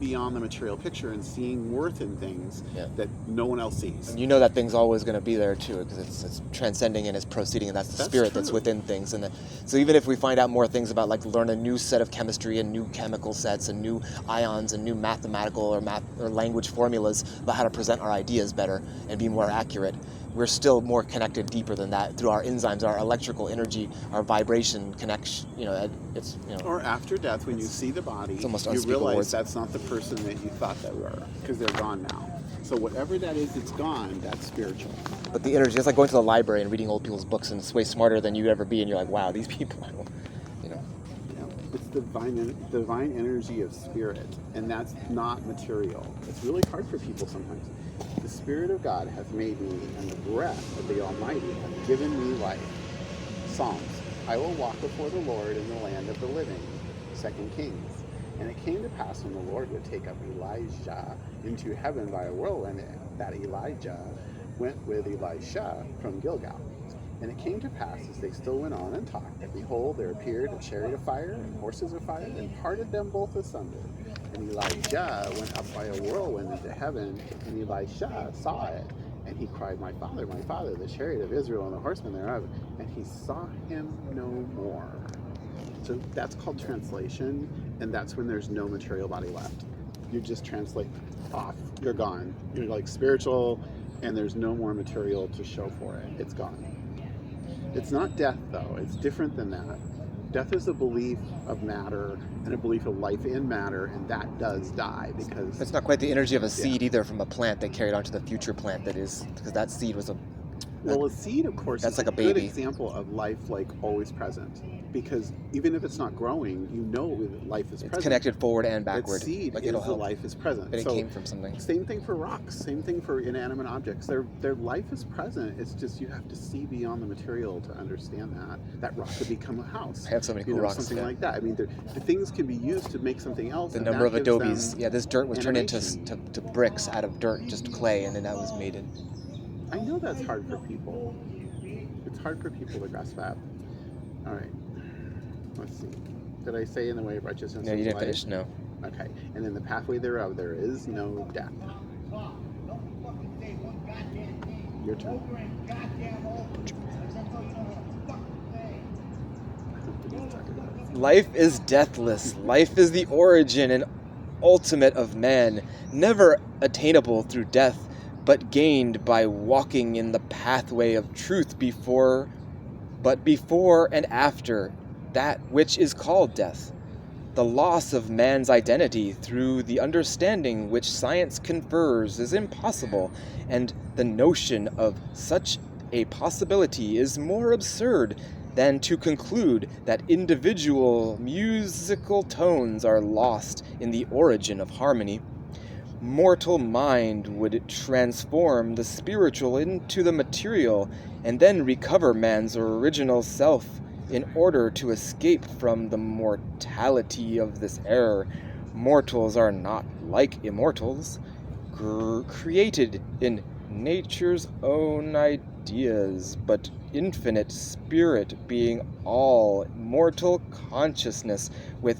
beyond the material picture and seeing worth in things that no one else sees. And you know that thing's always going to be there too, because it's transcending and it's proceeding, and that's the spirit that's within things. And so even if we find out more things about, like, learn a new set of chemistry and new chemical sets and new ions and new mathematical or language formulas about how to present our ideas better and be more accurate, we're still more connected deeper than that through our enzymes, our electrical energy, our vibration connection. Or after death, when you see the body, you realize that's not the person that you thought they were, because they're gone now. So whatever that is that's gone, that's spiritual. But the energy, it's like going to the library and reading old people's books, and it's way smarter than you'd ever be, and you're like, wow, these people, It's the divine energy of spirit, and that's not material. It's really hard for people sometimes. The Spirit of God hath made me, and the breath of the Almighty hath given me life. Psalms. I will walk before the Lord in the land of the living. 2 Kings. And it came to pass when the Lord would take up Elijah into heaven by a whirlwind, that Elijah went with Elisha from Gilgal. And it came to pass, as they still went on and talked, that behold, there appeared a chariot of fire and horses of fire, and parted them both asunder. And Elijah went up by a whirlwind into heaven, and Elisha saw it. And he cried, my father, the chariot of Israel and the horsemen thereof. And he saw him no more. So that's called translation, and that's when there's no material body left. You just translate off. You're gone. You're like spiritual, and there's no more material to show for it. It's gone. It's not death, though. It's different than that. Death is a belief of matter and a belief of life in matter, and that does die because... It's not quite the energy of a seed either from a plant that carried on to the future plant that is, because that seed was a... Well, a seed, of course, that's is like a good baby example of life, like, always present. Because even if it's not growing, you know that life is present. It's connected forward and backward. Its seed like is the life is present. But it came from something. Same thing for rocks. Same thing for inanimate objects. Their life is present. It's just you have to see beyond the material to understand that. That rock could become a house. I have so many cool rocks. Something like that. I mean, the things can be used to make something else. The number of adobes. Yeah, this dirt was turned into bricks out of dirt, just clay, and then that was made in... I know that's hard for people. It's hard for people to grasp that. All right. Let's see. Did I say in the way of righteousness? No, you didn't finish. No. Okay. And in the pathway thereof, there is no death. Your turn. Life is deathless. Life is the origin and ultimate of man, never attainable through death, but gained by walking in the pathway of truth before and after that which is called death. The loss of man's identity through the understanding which science confers is impossible, and the notion of such a possibility is more absurd than to conclude that individual musical tones are lost in the origin of harmony. Mortal mind would transform the spiritual into the material and then recover man's original self in order to escape from the mortality of this error. Mortals are not like immortals, created in nature's own ideas, but infinite spirit being all mortal consciousness will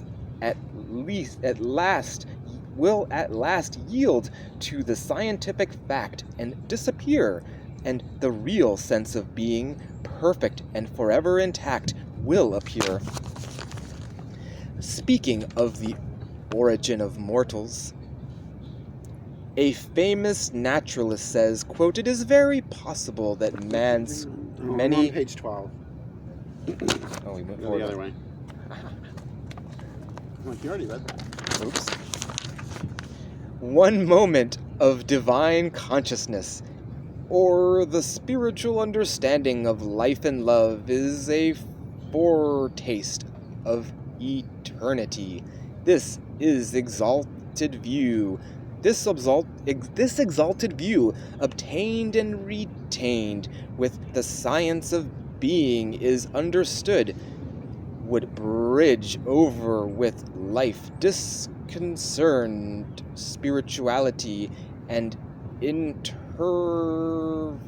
at last yield to the scientific fact and disappear, and the real sense of being, perfect and forever intact, will appear. Speaking of the origin of mortals, a famous naturalist says, quote, "It is very possible that man's many..." I'm on page 12. Oh, we went forward. The other way. You already read that. Oops. One moment of divine consciousness, or the spiritual understanding of life and love, is a foretaste of eternity. This is exalted view. This exalted view, obtained and retained with the science of being, is understood, would bridge over with life disconcerned spirituality and interval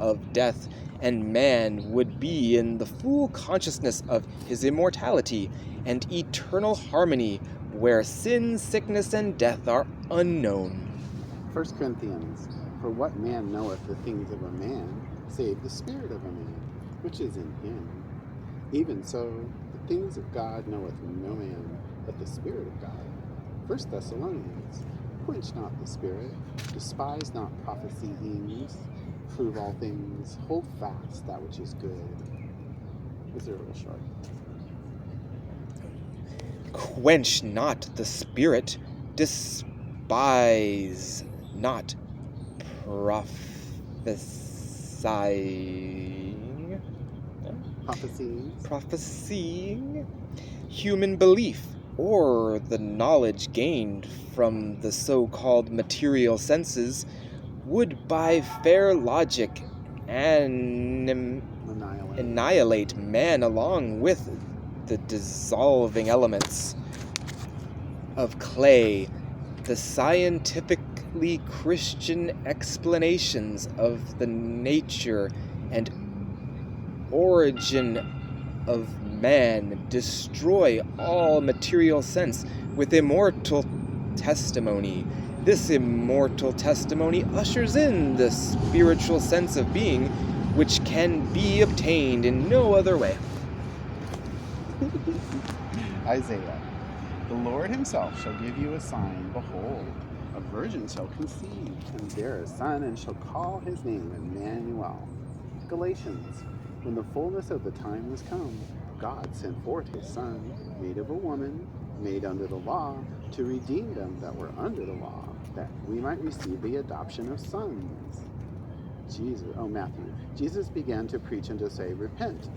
of death, and man would be in the full consciousness of his immortality and eternal harmony where sin, sickness, and death are unknown. 1 Corinthians, for what man knoweth the things of a man, save the spirit of a man, which is in him? Even so, the things of God knoweth no man, but the Spirit of God. 1 Thessalonians, quench not the spirit, despise not prophesyings, prove all things, hold fast that which is good. These are a little short. Quench not the spirit, despise not prophesying. Prophesying, human belief, or the knowledge gained from the so-called material senses would by fair logic annihilate man along with the dissolving elements of clay. The scientifically Christian explanations of the nature and origin of man destroy all material sense with immortal testimony. This immortal testimony ushers in the spiritual sense of being, which can be obtained in no other way. Isaiah, the Lord himself shall give you a sign. Behold, a virgin shall conceive and bear a son, and shall call his name Emmanuel. Galatians, when the fullness of the time was come, God sent forth his Son, made of a woman, made under the law, to redeem them that were under the law, that we might receive the adoption of sons. Matthew. Jesus began to preach and to say, Repent,